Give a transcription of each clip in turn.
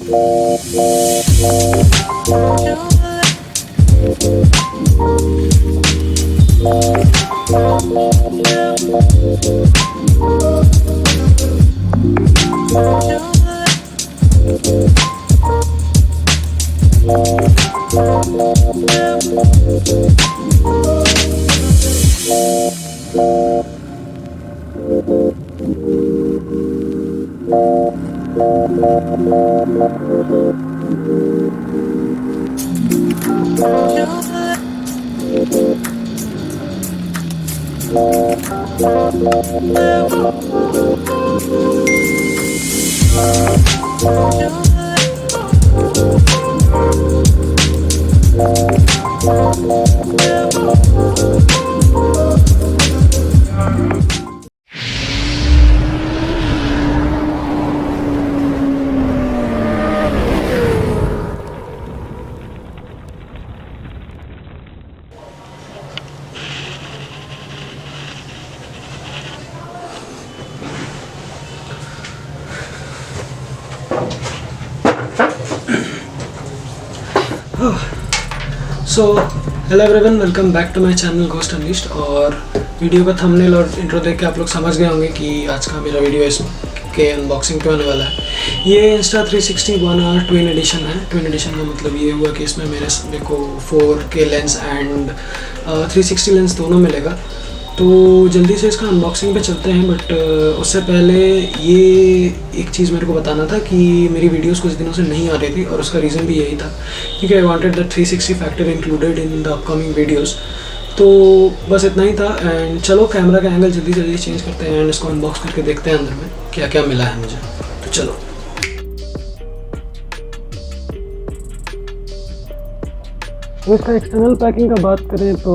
So hello everyone, welcome back to my channel ghost unlisted. और video का thumbnail और intro देख के आप लोग समझ गए होंगे कि आज का मेरा वीडियो इसके अनबॉक्सिंग पे होने वाला है। ये Insta360 1 hour ट्विन एडिशन है। ट्विन एडिशन का मतलब ये हुआ कि इसमें मेरे को 4K लेंस एंड 360 लेंस दोनों मिलेगा। तो जल्दी से इसका अनबॉक्सिंग पे चलते हैं, बट उससे पहले ये एक चीज़ मेरे को बताना था कि मेरी वीडियोस कुछ दिनों से नहीं आ रही थी, और उसका रीज़न भी यही था क्योंकि I wanted the 360 factor included in the upcoming videos. तो बस इतना ही था। एंड चलो कैमरा का एंगल जल्दी जल्दी चेंज करते हैं एंड इसको अनबॉक्स करके देखते हैं अंदर में क्या क्या मिला है मुझे। तो चलो। तो इसका एक्सटर्नल पैकिंग का बात करें तो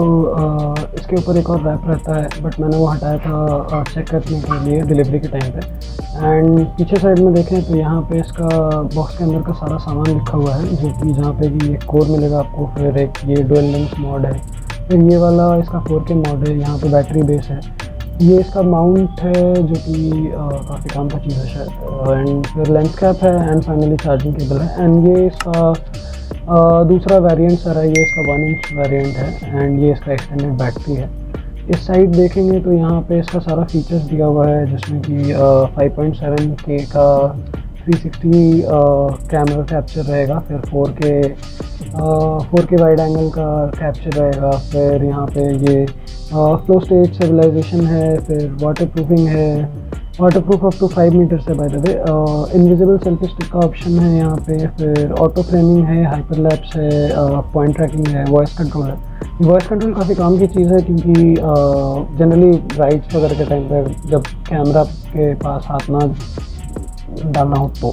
इसके ऊपर एक और रैप रहता है, बट मैंने वो हटाया था चेक करने के लिए डिलीवरी के टाइम पे। एंड पीछे साइड में देखें तो यहाँ पे इसका बॉक्स के अंदर का सारा सामान लिखा हुआ है, जो कि जहाँ पे कि एक कोर मिलेगा आपको, फिर एक ये डुअल लेंस मॉड है, फिर ये वाला इसका 4K मॉड है, यहाँ पे बैटरी बेस है, ये इसका माउंट है जो कि काफ़ी काम का चीज़ है शायद, एंड फिर लेंस कैप है, एंड फाइनली चार्जिंग केबल है। एंड ये इसका दूसरा वेरिएंट सर है, ये इसका 1 इंच वेरिएंट है, एंड ये इसका एक्सटेंडेड बैटरी है। इस साइड देखेंगे तो यहाँ पे इसका सारा फीचर्स दिया हुआ है, जिसमें कि 5.7K का 360 कैमरा कैप्चर रहेगा, फिर 4K वाइड एंगल का कैप्चर रहेगा, फिर यहाँ पे ये फ्लो स्टेट स्टेबलाइजेशन है, फिर वाटर प्रूफिंग है, water proof up to 5 meters है by the way, invisible selfie stick का ऑप्शन है यहाँ पे, फिर ऑटो फ्रेमिंग है, हाइपरलैप्स है, पॉइंट ट्रैकिंग है, वॉइस कंट्रोल है। वॉइस कंट्रोल काफ़ी काम की चीज़ है क्योंकि जनरली राइड्स वगैरह के टाइम पर जब कैमरा के पास हाथ ना डालना हो तो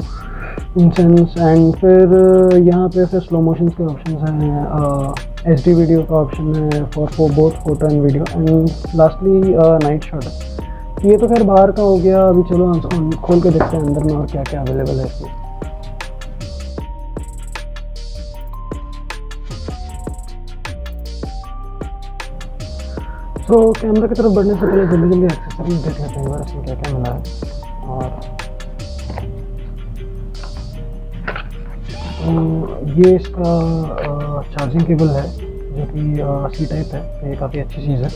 इंसेंस। एंड फिर यहाँ पे फिर स्लो मोशन के ऑप्शन हैं, HD वीडियो का ऑप्शन है for both photo and video, and lastly night shot है। ये तो खैर बाहर का हो गया। अभी चलो हम खोल के देखते हैं अंदर में और क्या क्या अवेलेबल है इसमें। तो कैमरा की तरफ बढ़ने से पहले जल्दी जल्दी एक्सेसरीज देख लेते हैं इसमें क्या क्या मिला है। और तो ये इसका चार्जिंग केबल है जो कि C टाइप है, तो ये काफ़ी अच्छी चीज़ है।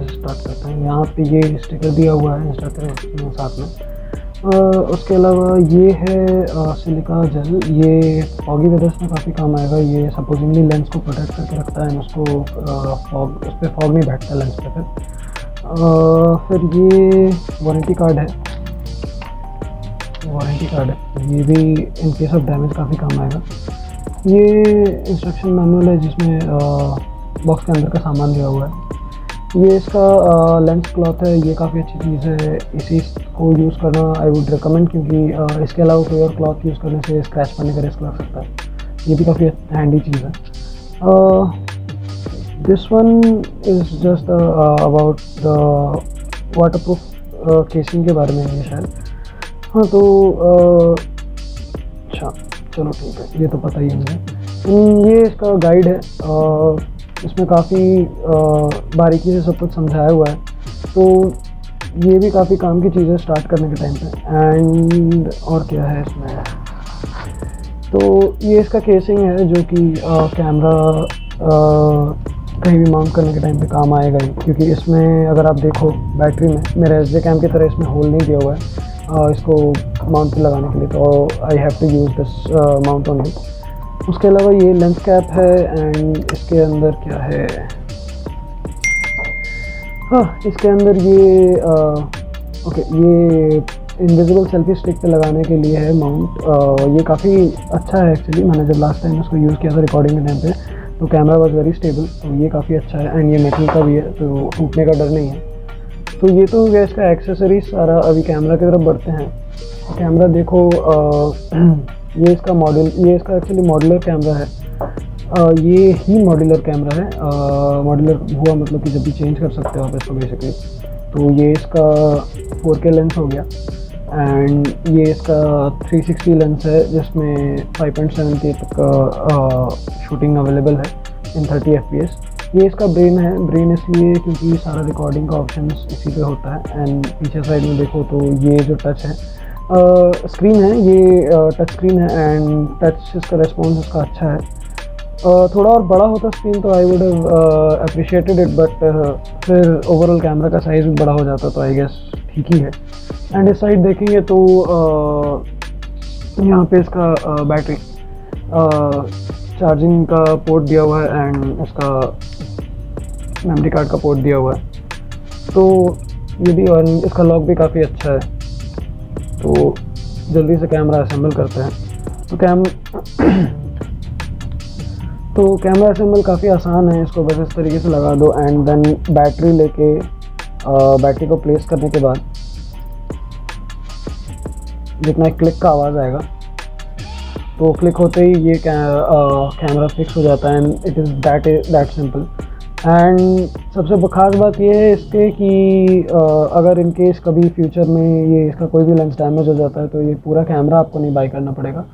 स्टार्ट करते हैं। यहाँ पे ये स्टिकर दिया हुआ है इंस्टा साथ में। उसके अलावा ये है सिलिका जेल, ये फॉगी वेदर्स में काफ़ी काम आएगा। ये सपोजिंगली लेंस को प्रोटेक्ट करके रखता है, उसको उस पर फॉग नहीं बैठता लेंस पे। फिर ये वारंटी कार्ड है, ये भी इन केस ऑफ डैमेज काफ़ी काम आएगा। ये इंस्ट्रक्शन मैनुअल है जिसमें बॉक्स के अंदर का सामान दिया हुआ है। ये इसका लेंस क्लॉथ है, ये काफ़ी अच्छी चीज़ है, इसी को यूज़ करना आई वुड रिकमेंड, क्योंकि इसके अलावा कोई और क्लॉथ यूज़ करने से स्क्रैच पड़ने का रिस्क लग सकता है। ये भी काफ़ी हैंडी चीज़ है। This one is just about the waterproof casing के बारे में है शायद। हाँ तो अच्छा चलो ठीक है, ये तो पता ही है मुझे। ये इसका गाइड है, इसमें काफ़ी बारीकी से सब कुछ समझाया हुआ है। तो ये भी काफ़ी काम की चीज़ है स्टार्ट करने के टाइम पे। एंड और क्या है इसमें, तो ये इसका केसिंग है जो कि कैमरा कहीं भी माउंट करने के टाइम पे काम आएगा ही, क्योंकि इसमें अगर आप देखो बैटरी में मेरे एसडी कैम की तरह इसमें होल नहीं दिया हुआ है इसको माउंट पे लगाने के लिए, तो I have to use this mount only. उसके अलावा ये लेंस कैप है एंड इसके अंदर क्या है, हाँ इसके अंदर ये ओके ये इनविजिबल सेल्फी स्टिक पे लगाने के लिए है माउंट। ये काफ़ी अच्छा है एक्चुअली, मैंने जब लास्ट टाइम इसको यूज़ किया था रिकॉर्डिंग के टाइम पे तो कैमरा वॉज वेरी स्टेबल, तो ये काफ़ी अच्छा है। एंड ये मेटल का भी है तो टूटने का डर नहीं है। तो ये तो हो गया इसका एक्सेसरीज सारा। अभी कैमरा की तरफ बढ़ते हैं। कैमरा देखो ये इसका मॉडल, ये इसका एक्चुअली मॉड्यूलर कैमरा है। ये ही मॉड्यूलर कैमरा है। मॉड्यूलर हुआ मतलब कि जब भी चेंज कर सकते हो आप इसको बेसिकली। तो ये इसका 4K लेंस हो गया एंड ये इसका 360 लेंस है जिसमें 5.7K तक का शूटिंग अवेलेबल है इन 30 FPS। ये इसका ब्रेन है, ब्रेन इसलिए क्योंकि सारा रिकॉर्डिंग का ऑप्शन इसी पे होता है। एंड पीछे साइड में देखो तो ये जो टच है स्क्रीन है, ये टच स्क्रीन है एंड टच इसका रेस्पॉन्स इसका अच्छा है। थोड़ा और बड़ा होता स्क्रीन तो I would have appreciated it, but फिर ओवरऑल कैमरा का साइज़ भी बड़ा हो जाता तो आई गेस ठीक ही है। एंड इस साइड देखेंगे तो यहाँ पे इसका बैटरी चार्जिंग का पोर्ट दिया हुआ है एंड इसका मेमोरी कार्ड का पोर्ट दिया हुआ है। तो ये भी, और इसका लॉक भी काफ़ी अच्छा है। तो जल्दी से कैमरा असेंबल करते हैं। तो कैमरा असेंबल काफ़ी आसान है, इसको बस इस तरीके से लगा दो एंड देन बैटरी लेके बैटरी को प्लेस करने के बाद जितना क्लिक का आवाज़ आएगा तो क्लिक होते ही ये कैमरा फिक्स हो जाता है and it is that simple. And सबसे खास बात ये है इसके कि अगर इन केस कभी फ्यूचर में ये इसका कोई भी लेंस डैमेज हो जाता है तो ये पूरा कैमरा आपको नहीं बाई करना पड़ेगा।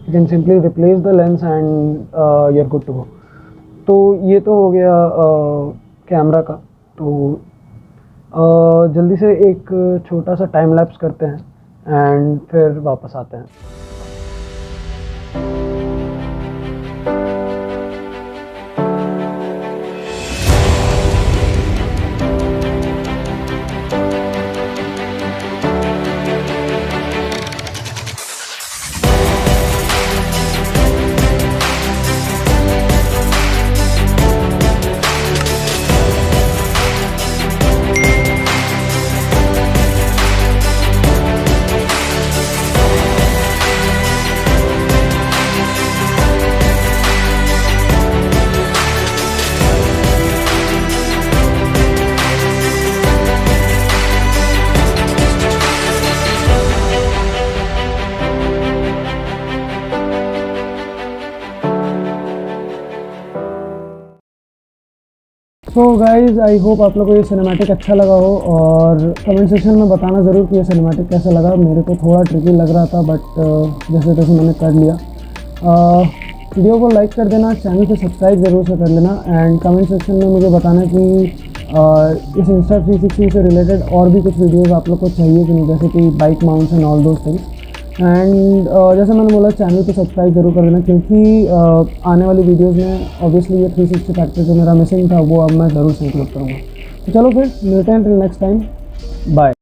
You can simply replace the lens and you are good to go. तो ये तो हो गया कैमरा का। तो जल्दी से एक छोटा सा टाइम लैप्स करते हैं एंड फिर वापस आते हैं। सो गाइज़ आई होप आप लोगों को ये सिनेमैटिक अच्छा लगा हो और कमेंट सेक्शन में बताना ज़रूर कि ये सिनेमैटिक कैसा लगा। मेरे को थोड़ा ट्रिकी लग रहा था बट जैसे तैसे मैंने कर लिया। वीडियो को लाइक कर देना, चैनल को सब्सक्राइब ज़रूर से कर लेना एंड कमेंट सेक्शन में मुझे बताना कि इस Insta360 से रिलेटेड और भी कुछ वीडियोज़ आप लोग को चाहिए कि नहीं, जैसे कि bike mounts and all those things. And जैसे मैंने बोला चैनल को सब्सक्राइब जरूर कर देना क्योंकि आने वाली वीडियोज़ में ऑब्वियसली ये 360 फैक्टर जो मेरा मिसिंग था वो अब मैं ज़रूर से इंक्लूड करूँगा। तो चलो फिर मिलते हैं, टिल नेक्स्ट टाइम, बाय।